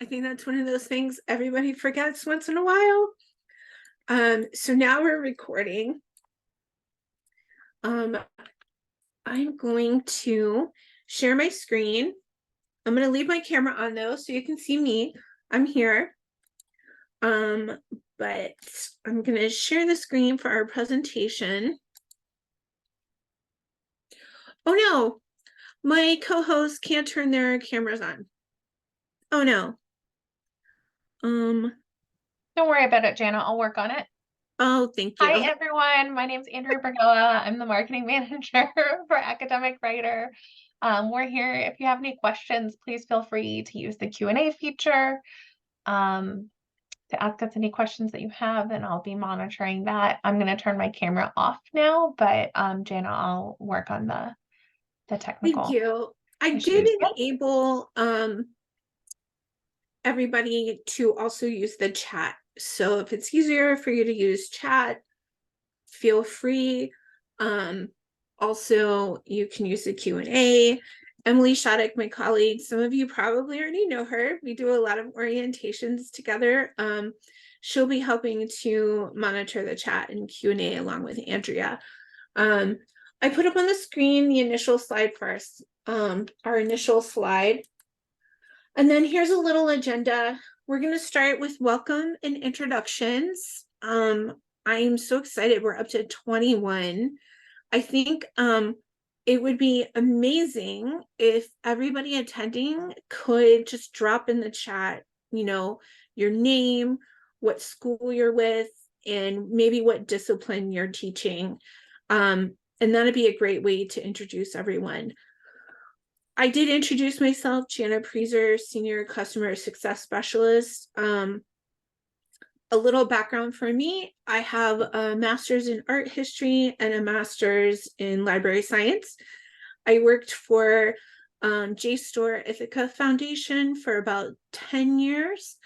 I think that's one of those things everybody forgets once in a while. So now we're recording. I'm going to share my screen. I'm going to leave my camera on though, so you can see me. I'm here. But I'm going to share the screen for our presentation. Oh no, my co-hosts can't turn their cameras on. Oh no. Don't worry about it, Jana. I'll work on it. Oh, thank Hi, you. everyone. My name's Andrea Bergoa. I'm the marketing manager for Academic Writer. We're here. If you have any questions, please feel free to use the Q&A feature to ask us any questions that you have, and I'll be monitoring that. I'm going to turn my camera off now, but Jana, I'll work on the technical Thank you. I did issues. enable everybody to also use the chat. So if it's easier for you to use chat, feel free. Also, you can use the Q&A. Emily Shattuck, my colleague, some of you probably already know her. We do a lot of orientations together. She'll be helping to monitor the chat and Q&A along with Andrea. I put up on the screen the initial slide first, our initial slide. And then here's a little agenda. We're going to start with welcome and introductions. I'm so excited. We're up to 21. I think it would be amazing if everybody attending could just drop in the chat, your name, what school you're with, and maybe what discipline you're teaching. And that'd be a great way to introduce everyone. I did introduce myself, Jana Preeser, Senior Customer Success Specialist. A little background for me, I have a master's in art history and a master's in library science. I worked for JSTOR Ithaca Foundation for about 10 years.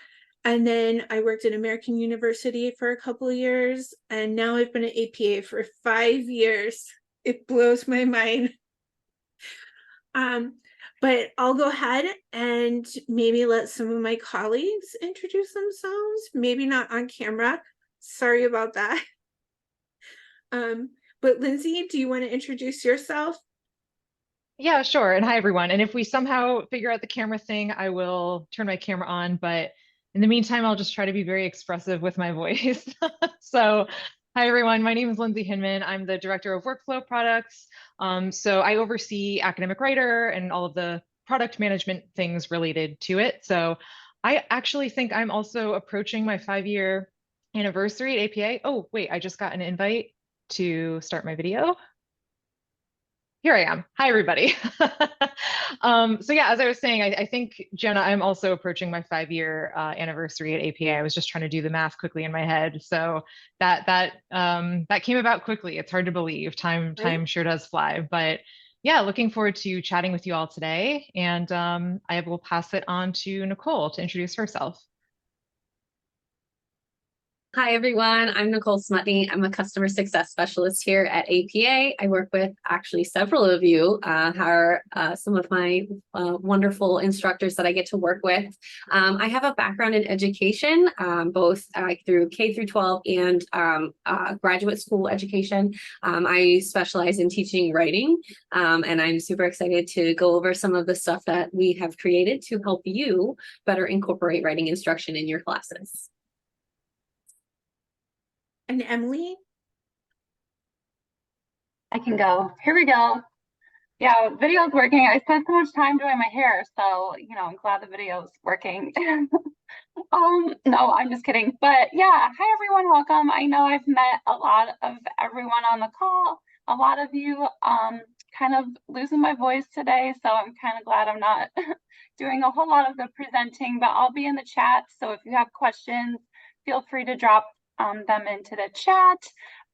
And then I worked at American University for a couple of years. And now I've been at APA for 5 years. It blows my mind. But I'll go ahead and maybe let some of my colleagues introduce themselves, maybe not on camera. Sorry about that. But Lindsay, do you want to introduce yourself? Yeah, sure. And hi, everyone. And if we somehow figure out the camera thing, I will turn my camera on. But in the meantime, I'll just try to be very expressive with my voice. So hi, everyone. My name is Lindsay Hinman. I'm the Director of Workflow Products. So I oversee Academic Writer and all of the product management things related to it. So I actually think I'm also approaching my 5-year anniversary at APA. Oh, wait, I just got an invite to start my video. Here I am. Hi, everybody. So yeah, as I was saying, I think, Jenna, I'm also approaching my 5-year anniversary at APA. I was just trying to do the math quickly in my head. So that came about quickly. It's hard to believe. Time sure does fly. But yeah, looking forward to chatting with you all today. And I will pass it on to Nicole to introduce herself. Hi, everyone. I'm Nicole Smutney. I'm a customer success specialist here at APA. I work with actually several of you, are some of my wonderful instructors that I get to work with. I have a background in education, both through K through 12 and graduate school education. I specialize in teaching writing, and I'm super excited to go over some of the stuff that we have created to help you better incorporate writing instruction in your classes. And Emily? I can go. Here we go. Yeah, video's working. I spent so much time doing my hair, so I'm glad the video's working. No, I'm just kidding. But yeah, hi everyone, welcome. I know I've met a lot of everyone on the call. A lot of you kind of losing my voice today, so I'm kind of glad I'm not doing a whole lot of the presenting, but I'll be in the chat. So if you have questions, feel free to drop them into the chat.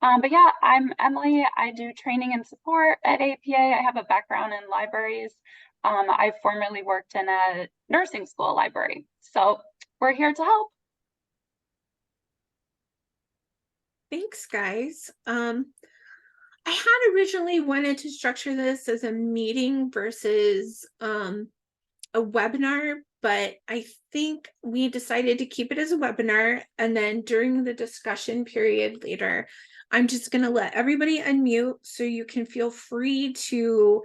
But yeah, I'm Emily. I do training and support at APA. I have a background in libraries. I formerly worked in a nursing school library. So we're here to help. Thanks, guys. I had originally wanted to structure this as a meeting versus a webinar, but I think we decided to keep it as a webinar, and then during the discussion period later, I'm just going to let everybody unmute so you can feel free to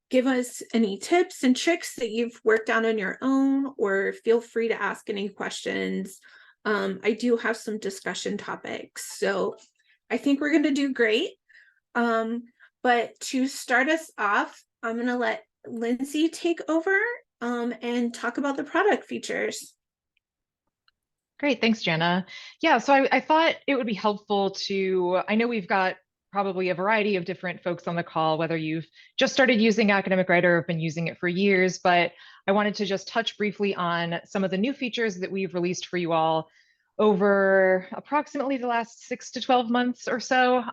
give us any tips and tricks that you've worked on your own, or feel free to ask any questions. I do have some discussion topics, so I think we're going to do great. But to start us off, I'm going to let Lindsay take over and talk about the product features. Great, thanks, Jana. Yeah, so I thought it would be helpful to, I know we've got probably a variety of different folks on the call, whether you've just started using Academic Writer or have been using it for years, but I wanted to just touch briefly on some of the new features that we've released for you all over approximately the last 6 to 12 months or so.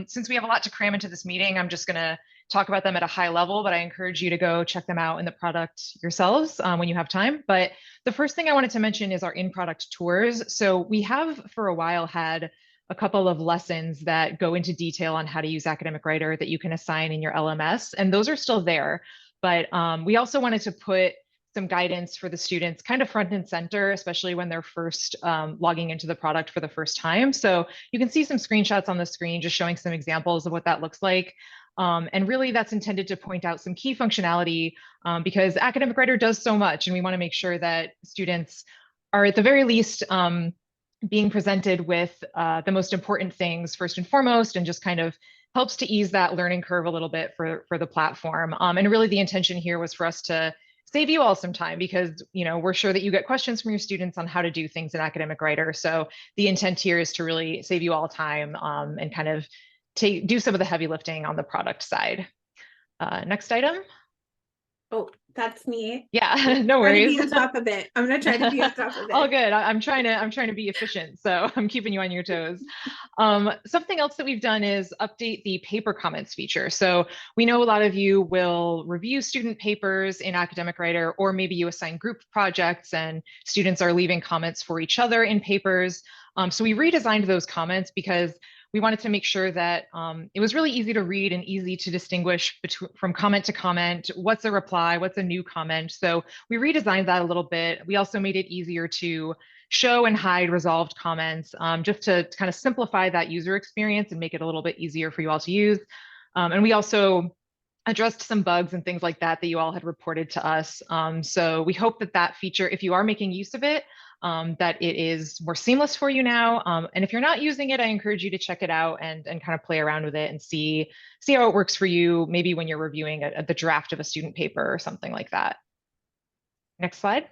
Since we have a lot to cram into this meeting, I'm just gonna talk about them at a high level, but I encourage you to go check them out in the product yourselves when you have time. But the first thing I wanted to mention is our in-product tours. So we have for a while had a couple of lessons that go into detail on how to use Academic Writer that you can assign in your LMS, and those are still there. But we also wanted to put some guidance for the students kind of front and center, especially when they're first logging into the product for the first time. So you can see some screenshots on the screen just showing some examples of what that looks like. And really that's intended to point out some key functionality because Academic Writer does so much, and we want to make sure that students are at the very least being presented with the most important things first and foremost, and just kind of helps to ease that learning curve a little bit for the platform. And really the intention here was for us to save you all some time, because we're sure that you get questions from your students on how to do things in Academic Writer. So the intent here is to really save you all time and kind of do some of the heavy lifting on the product side. Next item. Oh, that's me. Yeah, no Try to worries. be on top of it. I'm gonna try to be on top of it. All good. I'm trying to be efficient, so I'm keeping you on your toes. Something else that we've done is update the paper comments feature. So we know a lot of you will review student papers in Academic Writer, or maybe you assign group projects and students are leaving comments for each other in papers. So we redesigned those comments because we wanted to make sure that it was really easy to read and easy to distinguish from comment to comment, what's a reply, what's a new comment. So we redesigned that a little bit. We also made it easier to show and hide resolved comments, just to kind of simplify that user experience and make it a little bit easier for you all to use. And we also addressed some bugs and things like that that you all had reported to us. So we hope that that feature, if you are making use of it, that it is more seamless for you now. And if you're not using it, I encourage you to check it out and kind of play around with it and see how it works for you, maybe when you're reviewing the draft of a student paper or something like that. Next slide.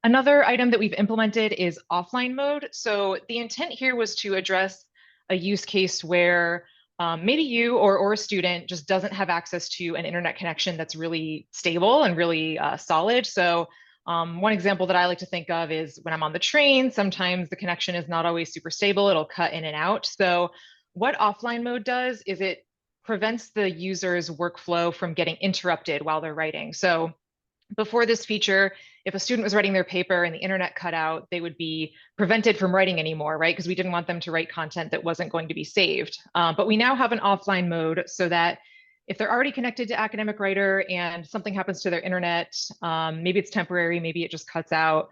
Another item that we've implemented is offline mode. So the intent here was to address a use case where maybe you or a student just doesn't have access to an internet connection that's really stable and really solid. So one example that I like to think of is when I'm on the train, sometimes the connection is not always super stable. It'll cut in and out. So what offline mode does is it prevents the user's workflow from getting interrupted while they're writing. So before this feature, if a student was writing their paper and the internet cut out, they would be prevented from writing anymore, right? Because we didn't want them to write content that wasn't going to be saved. But we now have an offline mode so that if they're already connected to Academic Writer and something happens to their internet, maybe it's temporary, maybe it just cuts out,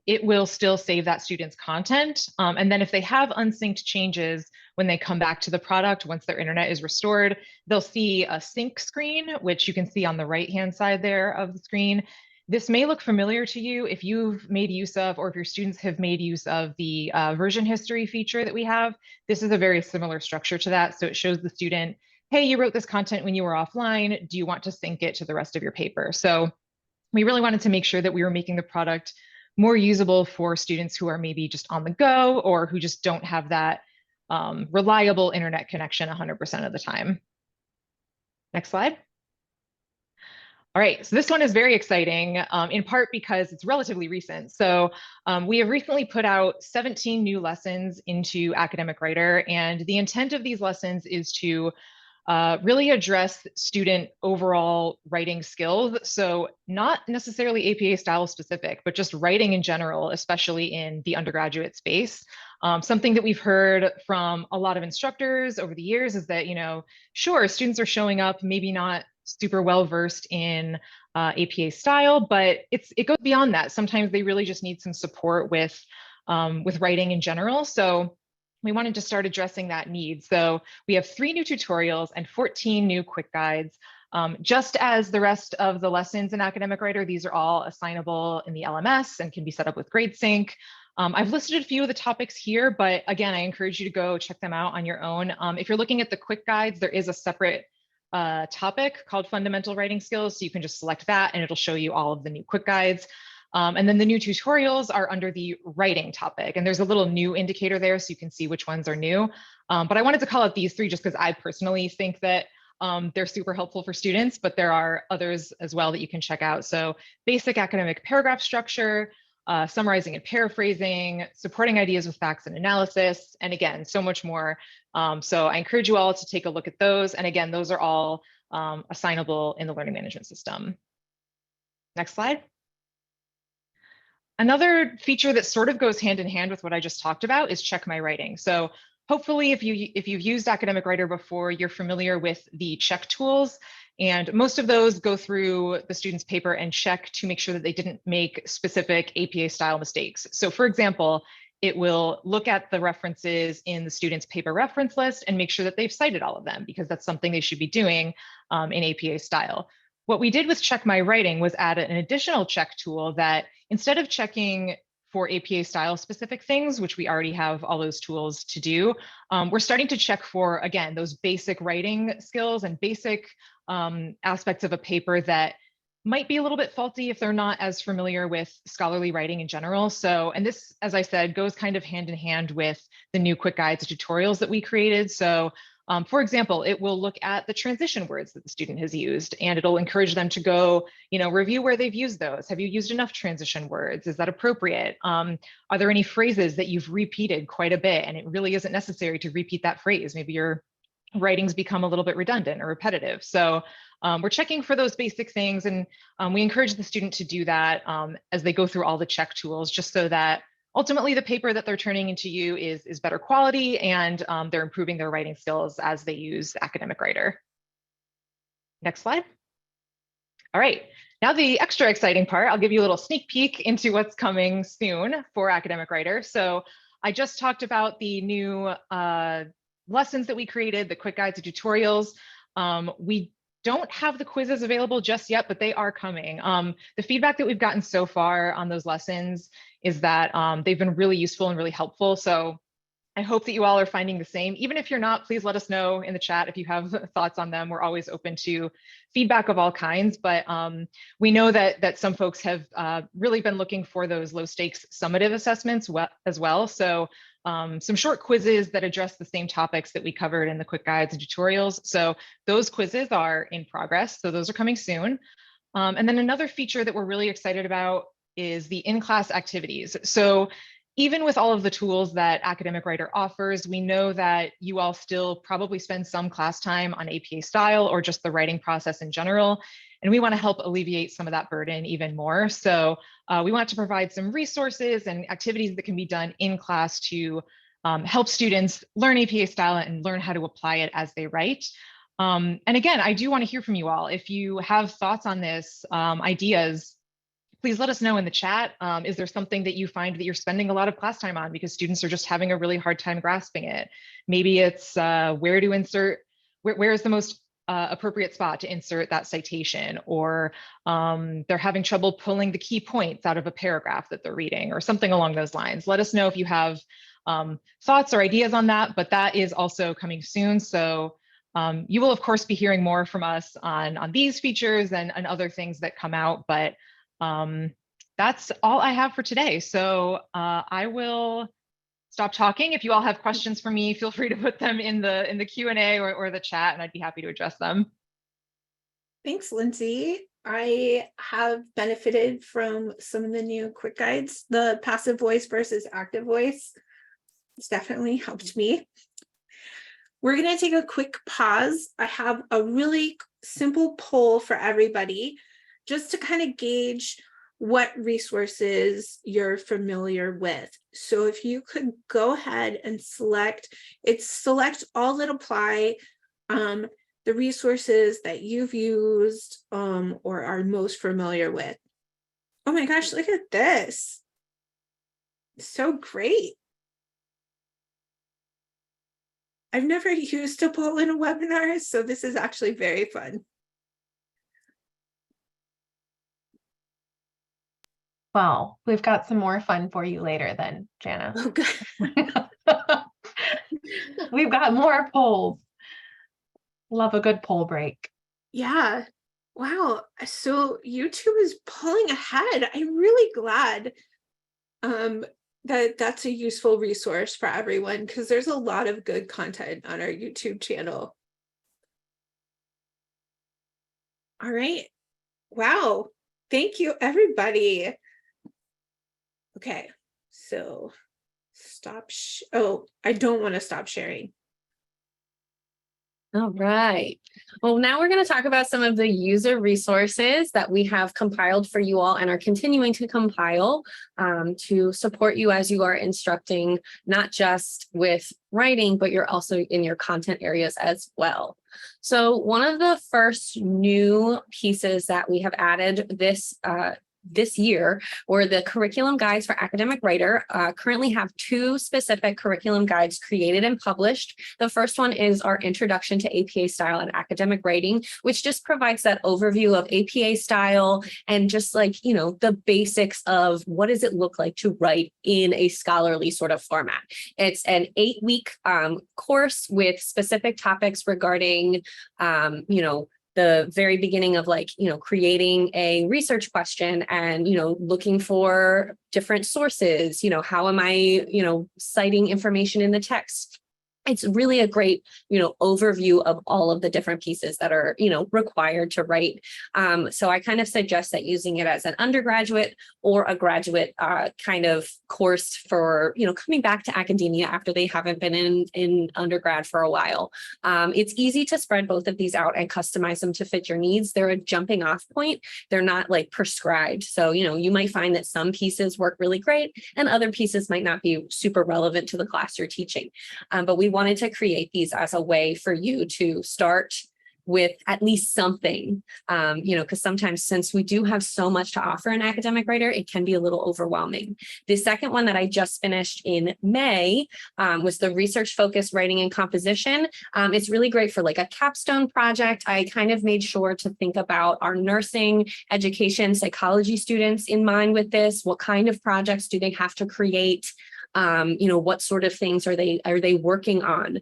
it will still save that student's content. And then if they have unsynced changes when they come back to the product, once their internet is restored, they'll see a sync screen, which you can see on the right-hand side there of the screen. This may look familiar to you if you've made use of, or if your students have made use of the version history feature that we have. This is a very similar structure to that. So it shows the student, hey, you wrote this content when you were offline. Do you want to sync it to the rest of your paper? So we really wanted to make sure that we were making the product more usable for students who are maybe just on the go or who just don't have that reliable internet connection 100% of the time. Next slide. All right, so this one is very exciting, in part because it's relatively recent. So we have recently put out 17 new lessons into Academic Writer, and the intent of these lessons is to really address student overall writing skills. So not necessarily APA style specific, but just writing in general, especially in the undergraduate space. Something that we've heard from a lot of instructors over the years is that, sure, students are showing up, maybe not super well versed in APA style, but it goes beyond that. Sometimes they really just need some support with writing in general. So we wanted to start addressing that need. So we have 3 new tutorials and 14 new quick guides. Just as the rest of the lessons in Academic Writer, these are all assignable in the LMS and can be set up with GradeSync. I've listed a few of the topics here, but again, I encourage you to go check them out on your own. If you're looking at the quick guides, there is a separate topic called Fundamental Writing Skills. So you can just select that and it'll show you all of the new quick guides. And then the new tutorials are under the writing topic. And there's a little new indicator there so you can see which ones are new. But I wanted to call out these 3 just because I personally think that they're super helpful for students, but there are others as well that you can check out. So basic academic paragraph structure, summarizing and paraphrasing, supporting ideas with facts and analysis, and again, so much more. So I encourage you all to take a look at those. And again, those are all assignable in the learning management system. Next slide. Another feature that sort of goes hand in hand with what I just talked about is check my writing. So hopefully if you've used Academic Writer before, you're familiar with the check tools. And most of those go through the student's paper and check to make sure that they didn't make specific APA style mistakes. So for example, it will look at the references in the student's paper reference list and make sure that they've cited all of them, because that's something they should be doing in APA style. What we did with Check My Writing was add an additional check tool that instead of checking for APA style specific things, which we already have all those tools to do, we're starting to check for, again, those basic writing skills and basic aspects of a paper that might be a little bit faulty if they're not as familiar with scholarly writing in general. So, and this, as I said, goes kind of hand in hand with the new quick guides and tutorials that we created. So for example, it will look at the transition words that the student has used, and it'll encourage them to go, review where they've used those. Have you used enough transition words? Is that appropriate? Are there any phrases that you've repeated quite a bit and it really isn't necessary to repeat that phrase? Maybe your writings become a little bit redundant or repetitive. So we're checking for those basic things, and we encourage the student to do that as they go through all the check tools, just so that ultimately the paper that they're turning into you is better quality, and they're improving their writing skills as they use Academic Writer. Next slide. All right, now the extra exciting part, I'll give you a little sneak peek into what's coming soon for Academic Writer. So I just talked about the new lessons that we created, the quick guides and tutorials. We don't have the quizzes available just yet, but they are coming. The feedback that we've gotten so far on those lessons is that they've been really useful and really helpful. So I hope that you all are finding the same. Even if you're not, please let us know in the chat if you have thoughts on them. We're always open to feedback of all kinds, but we know that some folks have really been looking for those low stakes summative assessments as well. So some short quizzes that address the same topics that we covered in the quick guides and tutorials. So those quizzes are in progress. So those are coming soon. And then another feature that we're really excited about is the in-class activities. So even with all of the tools that Academic Writer offers, we know that you all still probably spend some class time on APA style or just the writing process in general. And we want to help alleviate some of that burden even more. So we want to provide some resources and activities that can be done in class to help students learn APA style and learn how to apply it as they write. And again, I do want to hear from you all. If you have thoughts on this, ideas, please let us know in the chat. Is there something that you find that you're spending a lot of class time on because students are just having a really hard time grasping it? Maybe it's where to insert, where is the most appropriate spot to insert that citation, or they're having trouble pulling the key points out of a paragraph that they're reading, or something along those lines. Let us know if you have thoughts or ideas on that, but that is also coming soon. So you will of course be hearing more from us on these features and other things that come out, but that's all I have for today. So I will stop talking. If you all have questions for me, feel free to put them in the Q&A or the chat, and I'd be happy to address them. Thanks, Lindsay. I have benefited from some of the new quick guides. The passive voice versus active voice has definitely helped me. We're going to take a quick pause. I have a really simple poll for everybody just to kind of gauge what resources you're familiar with. So if you could go ahead and select all that apply. the resources that you've used or are most familiar with. Oh my gosh, look at this. So great. I've never used a poll in a webinar, so this is actually very fun. Well, we've got some more fun for you later then, Jana. Oh, good. We've got more polls. Love a good poll break. Yeah. Wow. So YouTube is pulling ahead. I'm really glad that that's a useful resource for everyone, because there's a lot of good content on our YouTube channel. All right. Wow. Thank you, everybody. Okay. So stop. Oh, I don't want to stop sharing. All right. Well, now we're going to talk about some of the user resources that we have compiled for you all and are continuing to compile to support you as you are instructing, not just with writing, but you're also in your content areas as well. So one of the first new pieces that we have added this year were the curriculum guides for academic writer. Currently have two specific curriculum guides created and published. The first one is our introduction to APA style and academic writing, which just provides that overview of APA style and just like, you know, the basics of what does it look like to write in a scholarly sort of format. It's an 8-week course with specific topics regarding, you know, the very beginning of like, you know, creating a research question and, you know, looking for different sources, you know, how am I, you know, citing information in the text? It's really a great, you know, overview of all of the different pieces that are, you know, required to write. So I kind of suggest that using it as an undergraduate or a graduate kind of course for, you know, coming back to academia after they haven't been in undergrad for a while. It's easy to spread both of these out and customize them to fit your needs. They're a jumping off point. They're not like prescribed. So, you know, you might find that some pieces work really great and other pieces might not be super relevant to the class you're teaching. But we wanted to create these as a way for you to start with at least something, you know, because sometimes since we do have so much to offer an academic writer, it can be a little overwhelming. The second one that I just finished in May was the research focused writing and composition. It's really great for like a capstone project. I kind of made sure to think about our nursing, education, psychology students in mind with this. What kind of projects do they have to create? You know, what sort of things are they working on?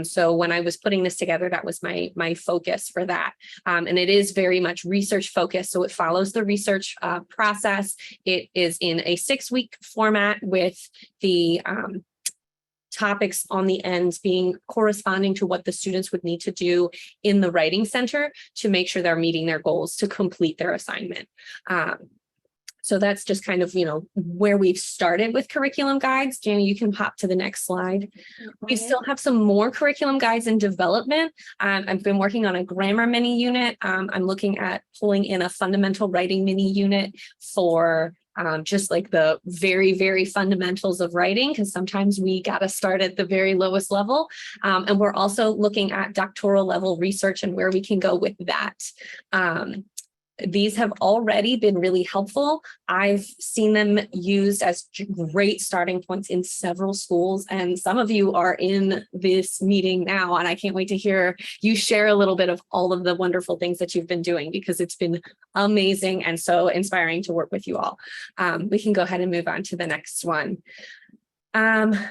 So when I was putting this together, that was my focus for that. And it is very much research focused. So it follows the research process. It is in a 6-week format with the topics on the ends being corresponding to what the students would need to do in the writing center to make sure they're meeting their goals to complete their assignment. So that's just kind of, you know, where we've started with curriculum guides. Jana, you can pop to the next slide. We still have some more curriculum guides in development. I've been working on a grammar mini unit. I'm looking at pulling in a fundamental writing mini unit for just like the very, very fundamentals of writing, because sometimes we got to start at the very lowest level. And we're also looking at doctoral level research and where we can go with that. These have already been really helpful. I've seen them used as great starting points in several schools, and some of you are in this meeting now, and I can't wait to hear you share a little bit of all of the wonderful things that you've been doing, because it's been amazing and so inspiring to work with you all. We can go ahead and move on to the next one.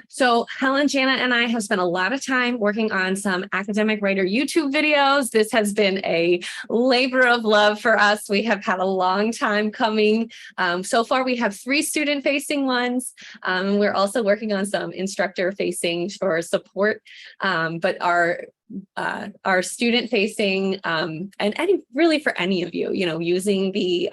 So Helen, Jana, and I have spent a lot of time working on some academic writer YouTube videos. This has been a labor of love for us. We have had a long time coming. So far, we have 3 student-facing ones. We're also working on some instructor-facing for support, but our student-facing and really for any of you, you know, using the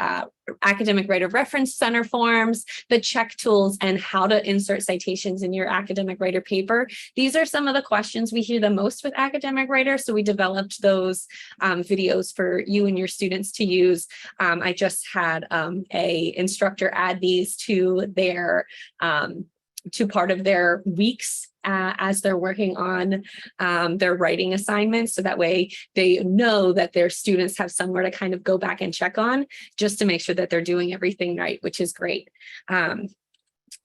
academic writer reference center forms, the check tools, and how to insert citations in your academic writer paper. These are some of the questions we hear the most with academic writers. So we developed those videos for you and your students to use. I just had a instructor add these to their to part of their weeks as they're working on their writing assignments. So that way they know that their students have somewhere to kind of go back and check on, just to make sure that they're doing everything right, which is great.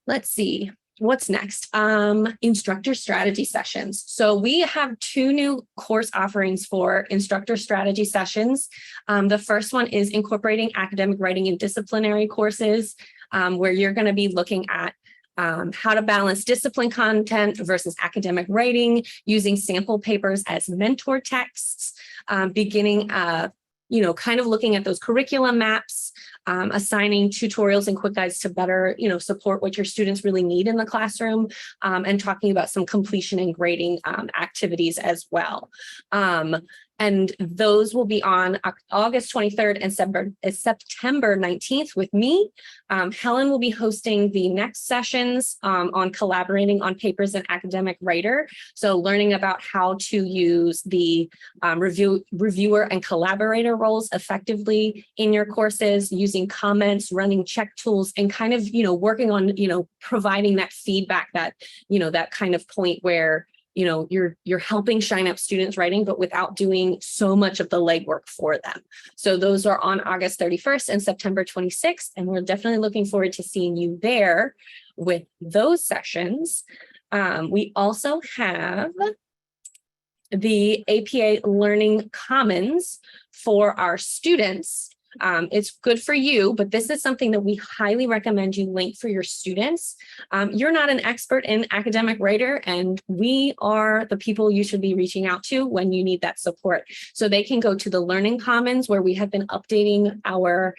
Let's see. What's next? Instructor strategy sessions. So we have 2 new course offerings for instructor strategy sessions. The first one is incorporating academic writing in disciplinary courses, where you're going to be looking at how to balance discipline content versus academic writing, using sample papers as mentor texts, beginning, kind of looking at those curriculum maps, assigning tutorials and quick guides to better, support what your students really need in the classroom, and talking about some completion and grading activities as well. And those will be on August 23rd and September 19th with me. Helen will be hosting the next sessions on collaborating on papers in academic writer. So learning about how to use the reviewer and collaborator roles effectively in your courses, using comments, running check tools, and kind of, working on, providing that feedback, that, that kind of point where you're helping shine up students' writing, but without doing so much of the legwork for them. So those are on August 31st and September 26th. And we're definitely looking forward to seeing you there with those sessions. We also have the APA Learning Commons for our students. It's good for you, but this is something that we highly recommend you link for your students. You're not an expert in academic writer, and we are the people you should be reaching out to when you need that support. So they can go to the Learning Commons, where we have been updating our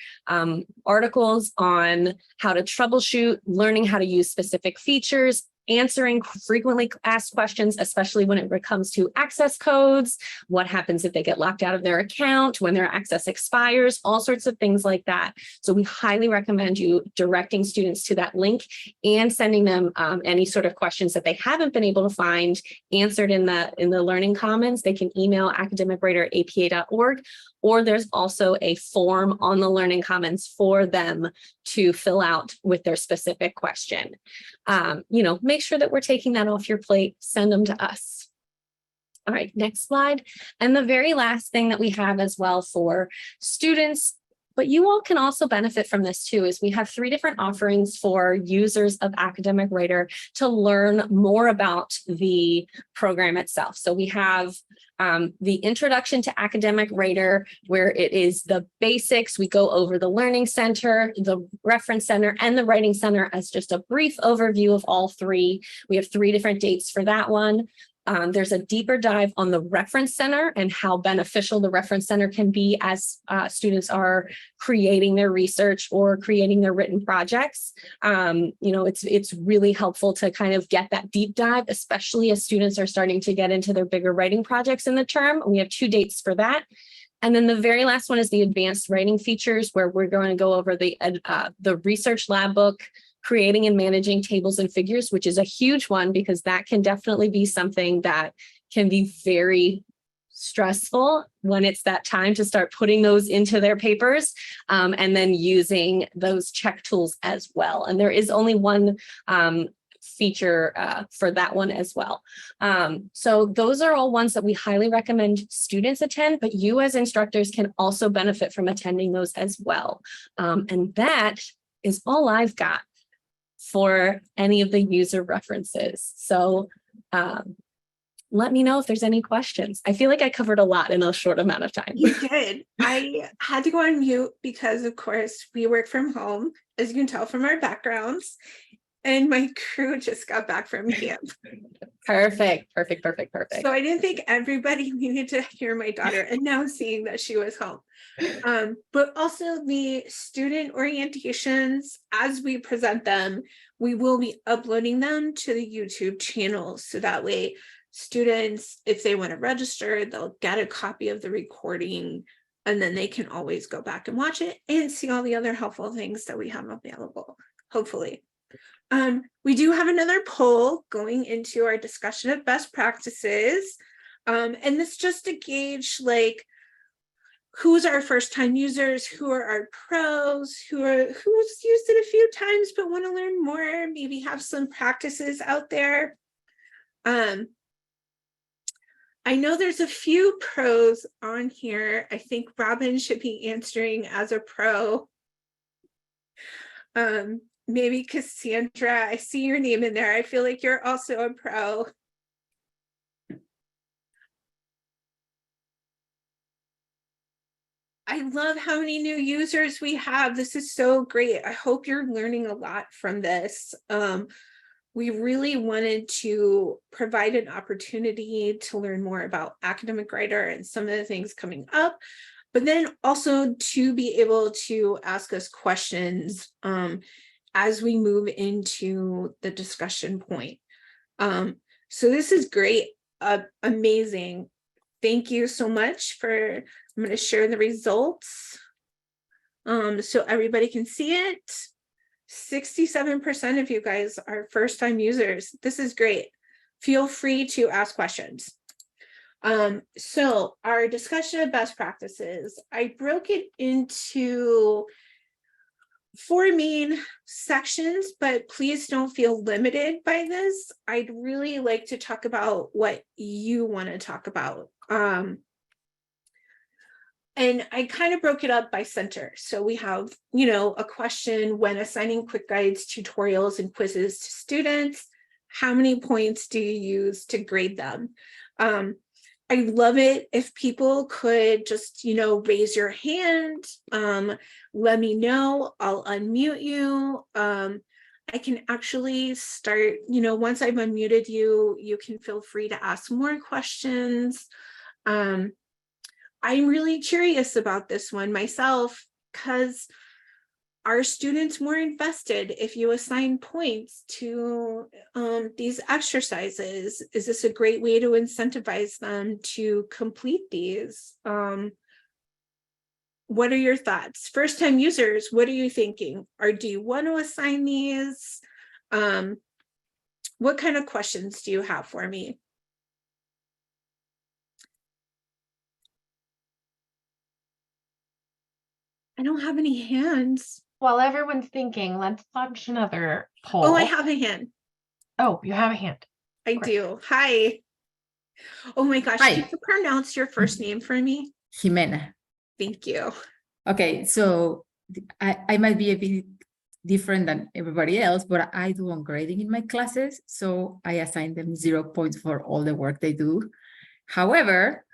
articles on how to troubleshoot, learning how to use specific features, answering frequently asked questions, especially when it comes to access codes, what happens if they get locked out of their account, when their access expires, all sorts of things like that. So we highly recommend you directing students to that link and sending them any sort of questions that they haven't been able to find answered in the Learning Commons. They can email academicwriter@apa.org, or there's also a form on the Learning Commons for them to fill out with their specific question. Make sure that we're taking that off your plate, send them to us. All right, next slide. And the very last thing that we have as well for students, but you all can also benefit from this too, is we have 3 different offerings for users of Academic Writer to learn more about the program itself. So we have the Introduction to Academic Writer, where it is the basics. We go over the Learning Center, the Reference Center, and the Writing Center as just a brief overview of all 3. We have 3 different dates for that one. There's a deeper dive on the Reference Center and how beneficial the Reference Center can be as students are creating their research or creating their written projects. It's really helpful to kind of get that deep dive, especially as students are starting to get into their bigger writing projects in the term. We have 2 dates for that. And then the very last one is the Advanced Writing Features, where we're going to go over the Research Lab Book, creating and managing tables and figures, which is a huge one, because that can definitely be something that can be very stressful when it's that time to start putting those into their papers, and then using those check tools as well. And there is only one feature for that one as well. So those are all ones that we highly recommend students attend, but you as instructors can also benefit from attending those as well. And that is all I've got for any of the user references. So let me know if there's any questions. I feel like I covered a lot in a short amount of time. You did. I had to go on mute because, of course, we work from home, as you can tell from our backgrounds, and my crew just got back from camp. Perfect. So I didn't think everybody needed to hear my daughter announcing that she was home. But also the student orientations, as we present them, we will be uploading them to the YouTube channel. So that way students, if they want to register, they'll get a copy of the recording, and then they can always go back and watch it and see all the other helpful things that we have available, hopefully. We do have another poll going into our discussion of best practices. And this just to gauge who's our first time users, who are our pros, who's used it a few times but want to learn more, maybe have some practices out there. I know there's a few pros on here. I think Robin should be answering as a pro. Maybe Cassandra, I see your name in there. I feel like you're also a pro. I love how many new users we have. This is so great. I hope you're learning a lot from this. We really wanted to provide an opportunity to learn more about academic writer and some of the things coming up, but then also to be able to ask us questions as we move into the discussion point. So this is great, amazing. Thank you so much for, I'm going to share the results so everybody can see it. 67% of you guys are first-time users. This is great. Feel free to ask questions. So our discussion of best practices, I broke it into 4 main sections, but please don't feel limited by this. I'd really like to talk about what you want to talk about. And I kind of broke it up by center. So we have, you know, a question: when assigning quick guides, tutorials, and quizzes to students, how many points do you use to grade them? I love it if people could just, you know, raise your hand, let me know, I'll unmute you. I can actually start, you know, once I've unmuted you, you can feel free to ask more questions. I'm really curious about this one myself, because are students more invested if you assign points to these exercises? Is this a great way to incentivize them to complete these? What are your thoughts? First-time users, what are you thinking? Or do you want to assign these? What kind of questions do you have for me? I don't have any hands. While everyone's thinking, let's launch another poll. Oh, I have a hand. Oh, you have a hand. I Great. do. Hi. Oh my gosh, Hi. can you pronounce your first name for me? Jimena. Thank you. Okay, so I might be a bit different than everybody else, but I do on grading in my classes. So I assign them 0 points for all the work they do. However,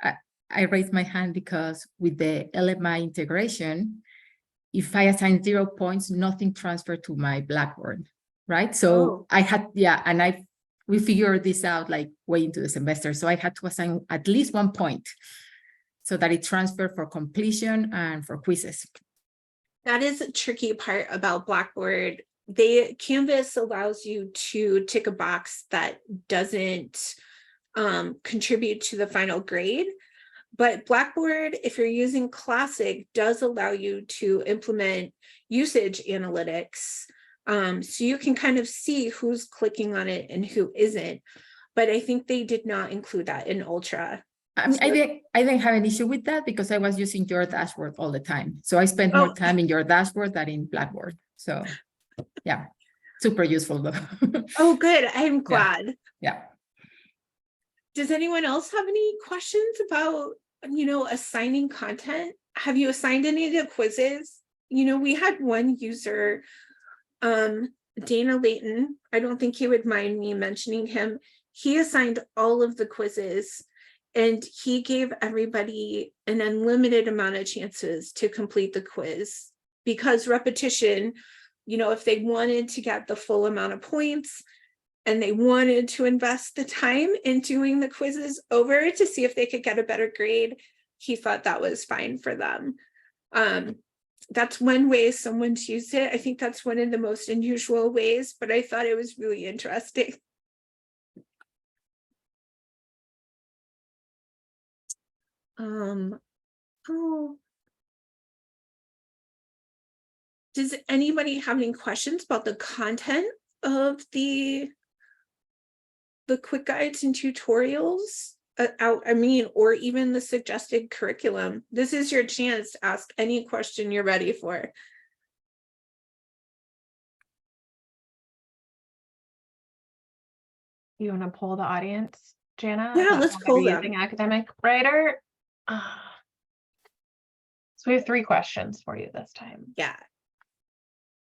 I raised my hand because with the LMI integration, if I assign 0 points, nothing transferred to my Blackboard, right? So I had, yeah, and we figured this out like way into the semester. So I had to assign at least 1 point so that it transferred for completion and for quizzes. That is a tricky part about Blackboard. Canvas allows you to tick a box that doesn't contribute to the final grade. But Blackboard, if you're using Classic, does allow you to implement usage analytics. So you can kind of see who's clicking on it and who isn't. But I think they did not include that in Ultra. I mean, I didn't have an issue with that because I was using your dashboard all the time. So I spent more time in your dashboard than in Blackboard. So yeah, super useful though. Oh, good. I'm glad. Yeah. Does anyone else have any questions about, you know, assigning content? Have you assigned any of the quizzes? You know, we had one user, Dana Layton. I don't think he would mind me mentioning him. He assigned all of the quizzes and he gave everybody an unlimited amount of chances to complete the quiz, because repetition, you know, if they wanted to get the full amount of points, and they wanted to invest the time in doing the quizzes over to see if they could get a better grade, he thought that was fine for them. That's one way someone's used it. I think that's one of the most unusual ways, but I thought it was really interesting. Does anybody have any questions about the content of the quick guides and tutorials or even the suggested curriculum? This is your chance to ask any question you're ready for. You want to poll the audience, Jana? Yeah, about let's how they're poll them. using academic writer. So we have 3 questions for you this time. Yeah.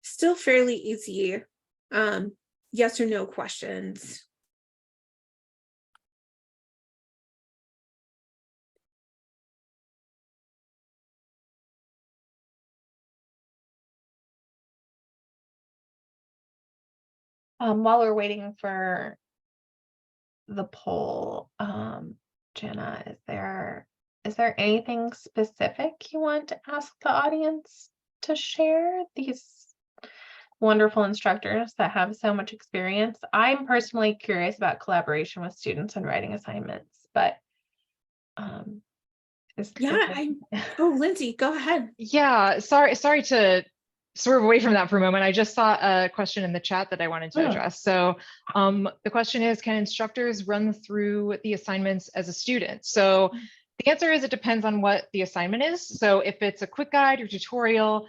Still fairly easy. Yes or no questions. While we're waiting for the poll, Jana, is there anything specific you want to ask the audience to share? These wonderful instructors that have so much experience. I'm personally curious about collaboration with students and writing assignments, but oh, Lindsay, go ahead. Yeah, sorry to swerve away from that for a moment. I just saw a question in the chat that I wanted to address. So the question is, can instructors run through the assignments as a student? So the answer is it depends on what the assignment is. So if it's a quick guide or tutorial,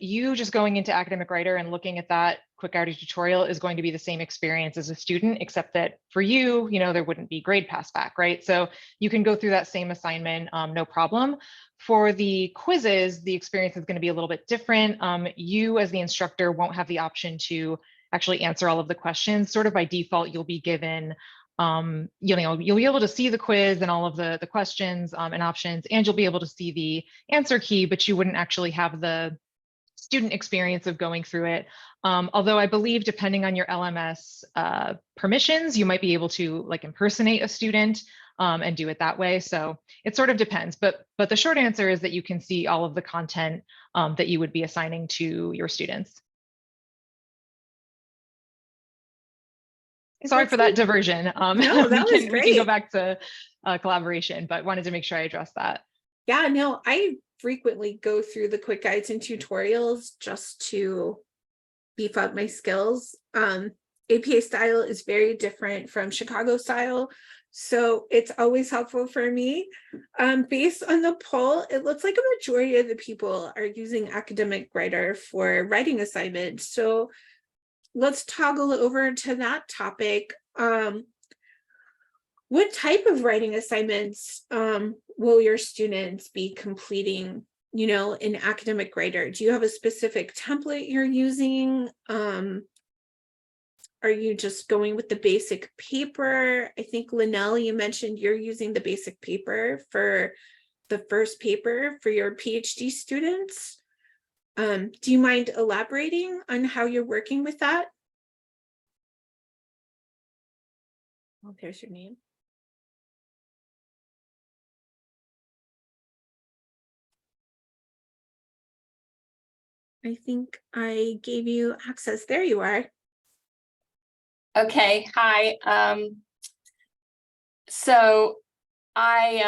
you just going into Academic Writer and looking at that quick guide or tutorial is going to be the same experience as a student, except that for you, there wouldn't be grade pass back, right? So you can go through that same assignment, no problem. For the quizzes, the experience is going to be a little bit different. You as the instructor won't have the option to actually answer all of the questions. Sort of by default, you'll be given, you'll be able to see the quiz and all of the questions and options, and you'll be able to see the answer key, but you wouldn't actually have the student experience of going through it. Although I believe depending on your LMS permissions, you might be able to like impersonate a student and do it that way. So it sort of depends, but the short answer is that you can see all of the content that you would be assigning to your students. Sorry for that diversion. No, that was great. We can go back to collaboration, but wanted to make sure I addressed that. Yeah, no, I frequently go through the quick guides and tutorials just to beef up my skills. APA style is very different from Chicago style, so it's always helpful for me. Based on the poll, it looks like a majority of the people are using Academic Writer for writing assignments. So let's toggle over to that topic. What type of writing assignments will your students be completing, in Academic Writer? Do you have a specific template you're using? Are you just going with the basic paper? I think Linnell, you mentioned you're using the basic paper for the first paper for your PhD students. Do you mind elaborating on how you're working with that? Oh, there's your name. I think I gave you access. There you are. Okay, hi. So I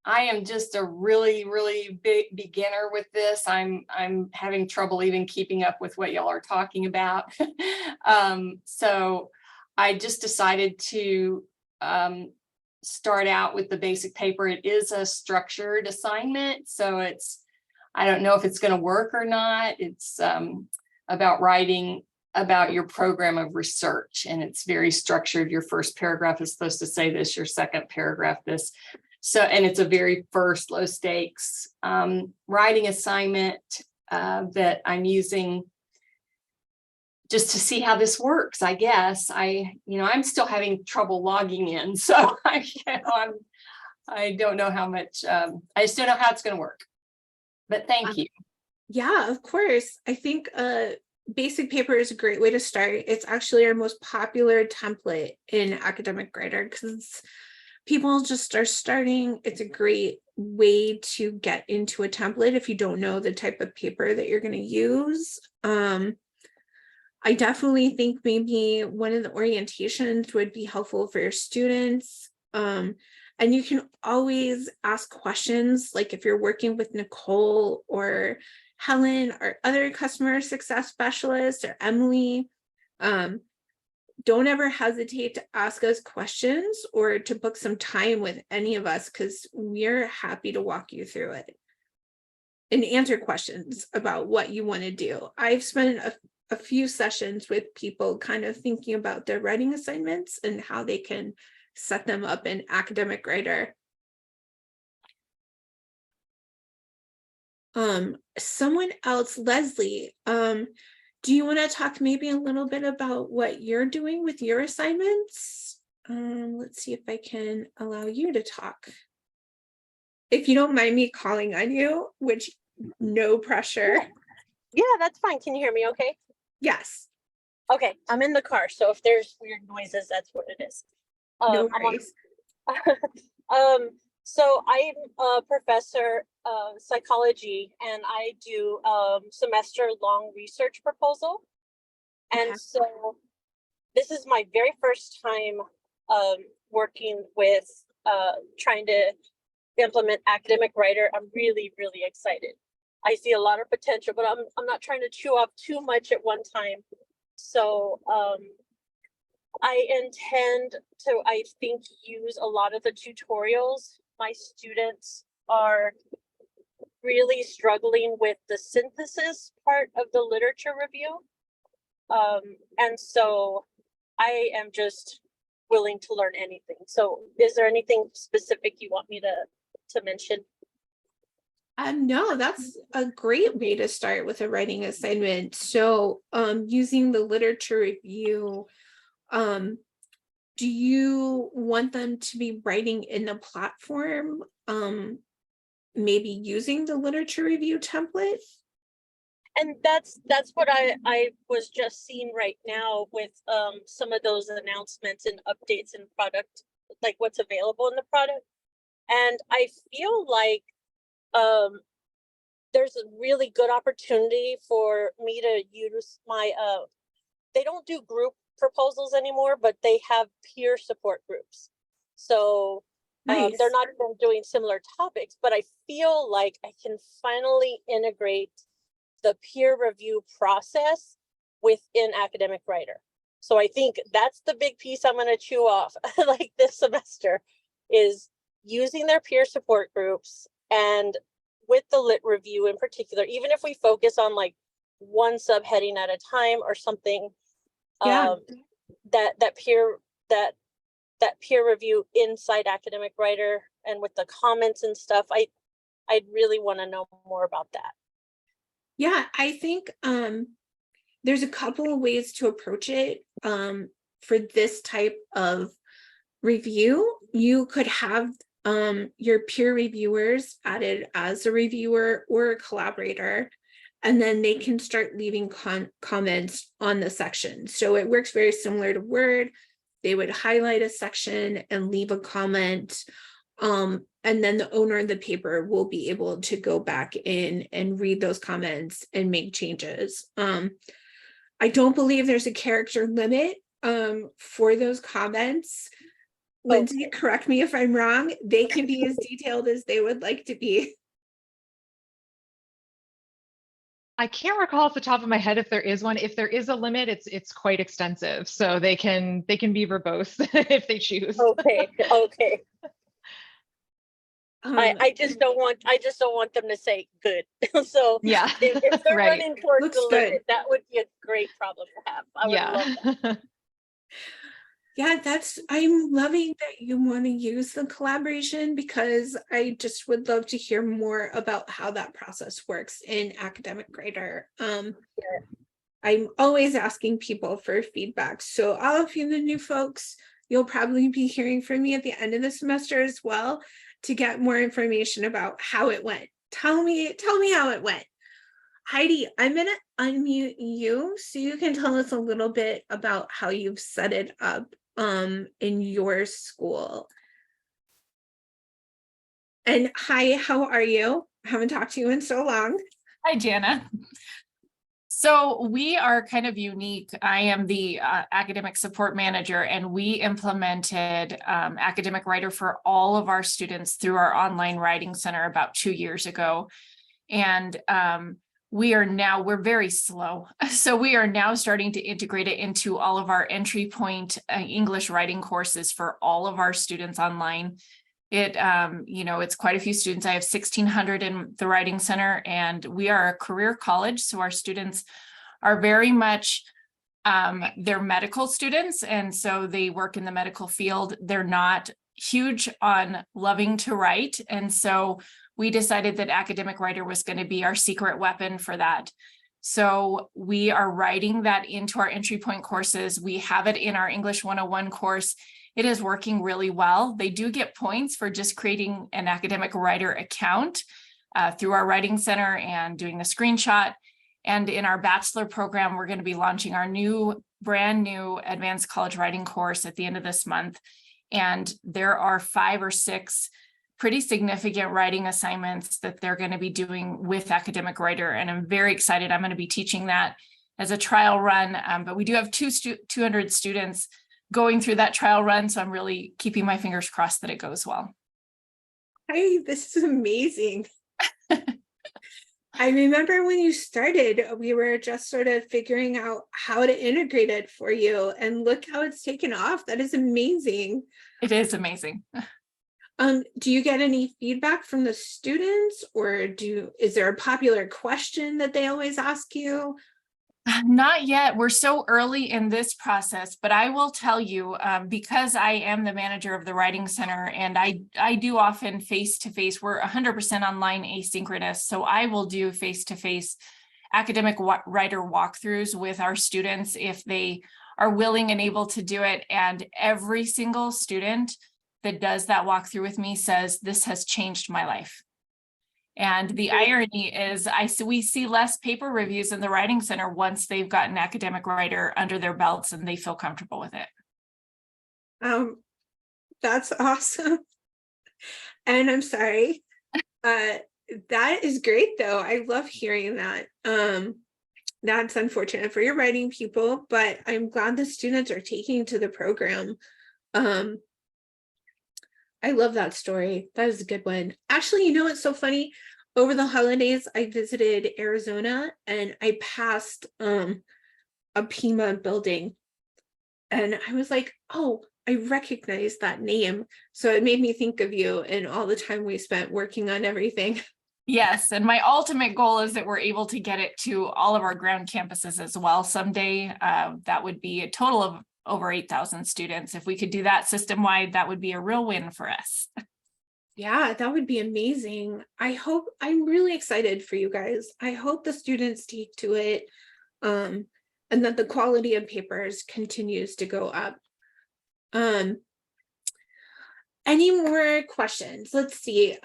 am just a really big beginner with this. I'm having trouble even keeping up with what y'all are talking about. So I just decided to start out with the basic paper. It is a structured assignment, so I don't know if it's going to work or not. It's about writing about your program of research, and it's very structured. Your first paragraph is supposed to say this, your second paragraph this. So, and it's a very first low stakes writing assignment that I'm using just to see how this works. I guess I'm still having trouble logging in, so I don't know how much. I just don't know how it's going to work. But thank you. Yeah, of course. I think basic paper is a great way to start. It's actually our most popular template in Academic Writer because people just are starting. It's a great way to get into a template if you don't know the type of paper that you're going to use. I definitely think maybe one of the orientations would be helpful for your students. And you can always ask questions, like if you're working with Nicole or Helen or other customer success specialists or Emily, don't ever hesitate to ask us questions or to book some time with any of us because we're happy to walk you through it and answer questions about what you want to do. I've spent a few sessions with people kind of thinking about their writing assignments and how they can set them up in Academic Writer. Someone else, Leslie, do you want to talk maybe a little bit about what you're doing with your assignments? Let's see if I can allow you to talk. If you don't mind me calling on you, which no pressure. Yeah, that's fine. Can you hear me okay? Yes. Okay, I'm in the car, so if there's weird noises, that's what it is. No I'm on worries. So I'm a professor of psychology and I do semester-long research proposal. And Okay. so this is my very first time working with trying to implement Academic Writer. I'm really, really excited. I see a lot of potential, but I'm not trying to chew off too much at one time. So I intend to, I think, use a lot of the tutorials. My students are really struggling with the synthesis part of the literature review. And so I am just willing to learn anything. So is there anything specific you want me to mention? No, that's a great way to start with a writing assignment. So using the literature review, do you want them to be writing in a platform, maybe using the literature review template? And that's what I was just seeing right now with some of those announcements and updates and product, like what's available in the product. And I feel like there's a really good opportunity for me to use my they don't do group proposals anymore, but they have peer support groups. So Nice. they're not even doing similar topics, but I feel like I can finally integrate the peer review process within Academic Writer. So I think that's the big piece I'm going to chew off like this semester, is using their peer support groups, and with the lit review in particular, even if we focus on like one subheading at a time or something, Yeah. that peer review inside Academic Writer and with the comments and stuff, I'd really want to know more about that. Yeah, I think there's a couple of ways to approach it. For this type of review, you could have your peer reviewers added as a reviewer or a collaborator, and then they can start leaving comments on the section. So it works very similar to Word. They would highlight a section and leave a comment. And then the owner of the paper will be able to go back in and read those comments and make changes. I don't believe there's a character limit for those comments. Lindsay, correct me if I'm wrong. They can be as detailed as they would like to be. I can't recall off the top of my head if there is one. If there is a limit, it's quite extensive. So they can be verbose if they choose. Okay. I just don't want them to say good. So yeah, if they're right. running towards Looks the limit, good. that would be a great problem to have. I would love that. Yeah, I'm loving that you want to use the collaboration, because I just would love to hear more about how that process works in Academic Writer. I'm always asking people for feedback. So all of you, the new folks, you'll probably be hearing from me at the end of the semester as well to get more information about how it went. Tell me how it went. Heidi, I'm gonna unmute you so you can tell us a little bit about how you've set it up in your school. And hi, how are you? I haven't talked to you in so long. Hi, Jana. So we are kind of unique. I am the academic support manager, and we implemented Academic Writer for all of our students through our online writing center about 2 years ago. And we're very slow. So we are now starting to integrate it into all of our entry point English writing courses for all of our students online. It's quite a few students. I have 1,600 in the Writing Center, and we are a career college. So our students are very much they're medical students, and so they work in the medical field. They're not huge on loving to write, and so we decided that academic writer was going to be our secret weapon for that. So we are writing that into our entry point courses. We have it in our English 101 course. It is working really well. They do get points for just creating an academic writer account through our writing center and doing the screenshot. And in our bachelor program, we're going to be launching our brand new advanced college writing course at the end of this month. And there are 5 or 6 pretty significant writing assignments that they're going to be doing with academic writer. And I'm very excited. I'm going to be teaching that as a trial run, but we do have 200 students going through that trial run. So I'm really keeping my fingers crossed that it goes well. Hi, this is amazing. I remember when you started, we were just sort of figuring out how to integrate it for you, and look how it's taken off. That is amazing. It is amazing. Do you get any feedback from the students, or is there a popular question that they always ask you? Not yet. We're so early in this process, but I will tell you, because I am the manager of the Writing Center, and I do often face-to-face, we're 100% online asynchronous. So I will do face-to-face academic writer walkthroughs with our students if they are willing and able to do it. And every single student that does that walkthrough with me says, this has changed my life. And the irony is we see less paper reviews in the Writing Center once they've got an academic writer under their belts and they feel comfortable with it. That's awesome. And I'm sorry. That is great though. I love hearing that. That's unfortunate for your writing people, but I'm glad the students are taking to the program. I love that story. That is a good one. Actually, you know what's so funny? Over the holidays, I visited Arizona and I passed a Pima building. And I was like, oh, I recognize that name. So it made me think of you and all the time we spent working on everything. Yes, and my ultimate goal is that we're able to get it to all of our ground campuses as well someday. That would be a total of over 8,000 students. If we could do that system-wide, that would be a real win for us. Yeah, that would be amazing. I'm really excited for you guys. I hope the students take to it, and that the quality of papers continues to go up. Any more questions? Let's see.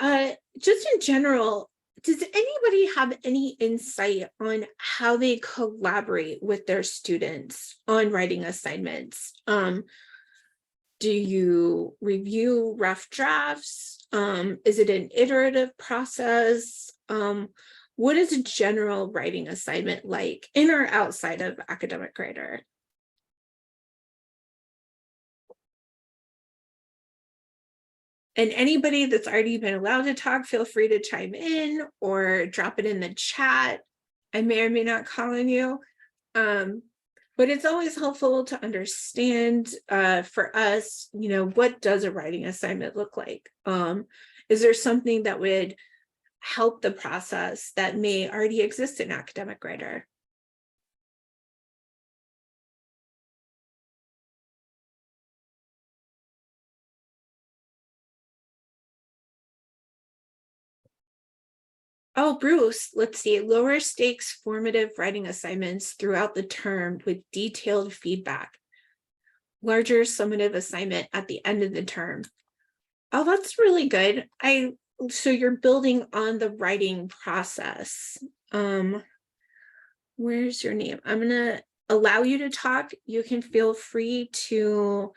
Just in general, does anybody have any insight on how they collaborate with their students on writing assignments? Do you review rough drafts? Is it an iterative process? What is a general writing assignment like in or outside of academic writer? And anybody that's already been allowed to talk, feel free to chime in or drop it in the chat. I may or may not call on you. But it's always helpful to understand for us, what does a writing assignment look like? Is there something that would help the process that may already exist in academic writer? Oh, Bruce, let's see. Lower stakes formative writing assignments throughout the term with detailed feedback. Larger summative assignment at the end of the term. Oh, that's really good. So you're building on the writing process. Where's your name? I'm gonna allow you to talk. You can feel free to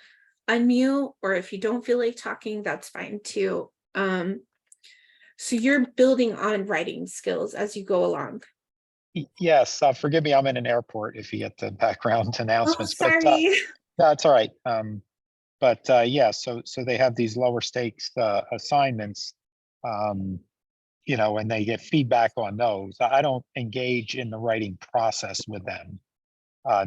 unmute, or if you don't feel like talking, that's fine too. So you're building on writing skills as you go along. Yes, forgive me, I'm in an airport if you get the background announcements. Oh, sorry. That's all right. Yeah, so they have these lower stakes assignments, and they get feedback on those. I don't engage in the writing process with them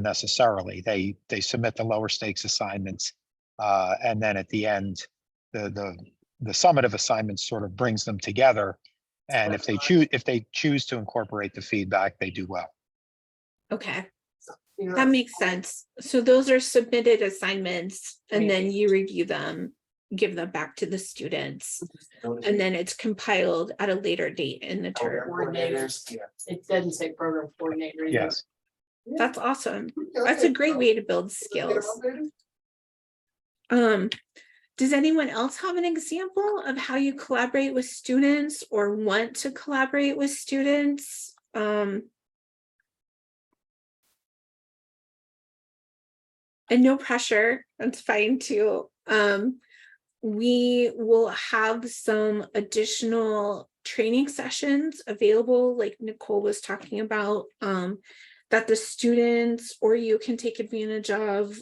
necessarily. They submit the lower stakes assignments, and then at the end, the summative assignment sort of brings them together. And if they choose to incorporate the feedback, they do well. Okay, that makes sense. So those are submitted assignments and then you review them, give them back to the students. And then it's compiled at a later date in the term. Coordinators. It doesn't say program coordinator either. Yes. That's awesome. That's a great way to build skills. Does anyone else have an example of how you collaborate with students or want to collaborate with students? And no pressure, that's fine too. We will have some additional training sessions available, like Nicole was talking about, that the students or you can take advantage of.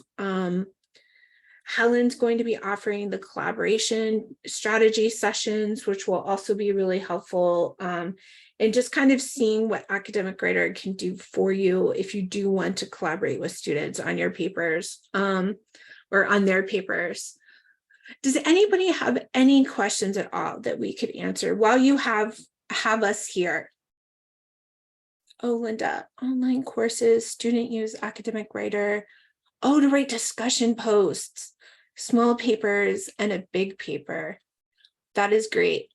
Helen's going to be offering the collaboration strategy sessions, which will also be really helpful. And just kind of seeing what Academic Writer can do for you if you do want to collaborate with students on your papers, or on their papers. Does anybody have any questions at all that we could answer while you have us here? Oh, Linda, online courses, student use Academic Writer. Oh, to write discussion posts, small papers and a big paper. That is great.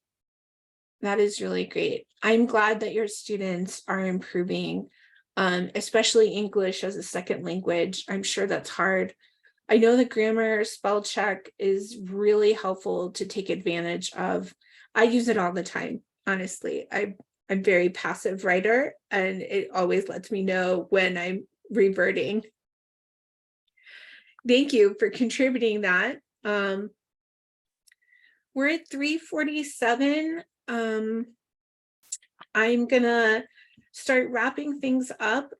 That is really great. I'm glad that your students are improving, especially English as a second language. I'm sure that's hard. I know the grammar spell check is really helpful to take advantage of. I use it all the time, honestly. I'm very passive writer and it always lets me know when I'm reverting. Thank you for contributing that. We're at 3:47. I'm gonna start wrapping things up.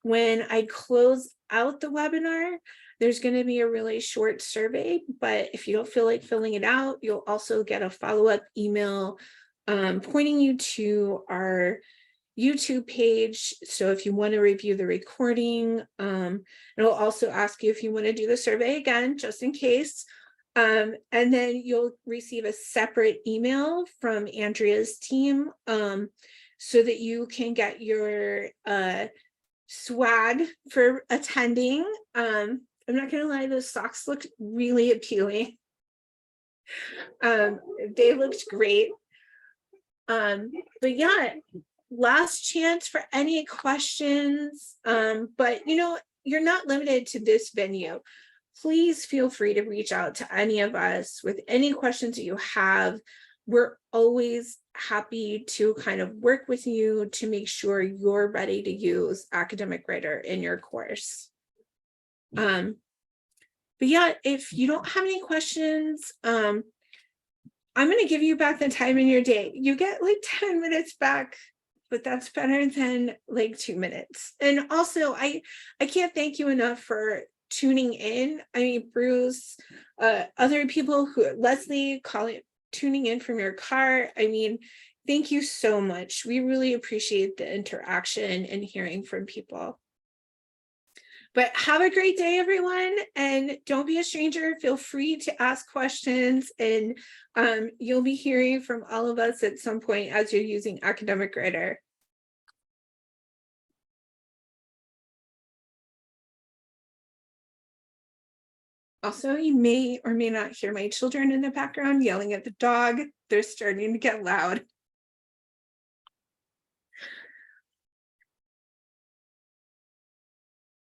When I close out the webinar, there's going to be a really short survey, but if you don't feel like filling it out, you'll also get a follow-up email pointing you to our YouTube page. So if you want to review the recording, it'll also ask you if you want to do the survey again, just in case. And then you'll receive a separate email from Andrea's team so that you can get your swag for attending. I'm not gonna lie, those socks looked really appealing. They looked great. But yeah, last chance for any questions. But you know, you're not limited to this venue. Please feel free to reach out to any of us with any questions that you have. We're always happy to kind of work with you to make sure you're ready to use Academic Writer in your course. But yeah, if you don't have any questions, I'm going to give you back the time in your day. You get like 10 minutes back, but that's better than like 2 minutes. And also, I can't thank you enough for tuning in. I mean, Bruce, other people who, Leslie, tuning in from your car. I mean, thank you so much. We really appreciate the interaction and hearing from people. But have a great day, everyone. And don't be a stranger. Feel free to ask questions. And you'll be hearing from all of us at some point as you're using Academic Writer. Also, you may or may not hear my children in the background yelling at the dog. They're starting to get loud.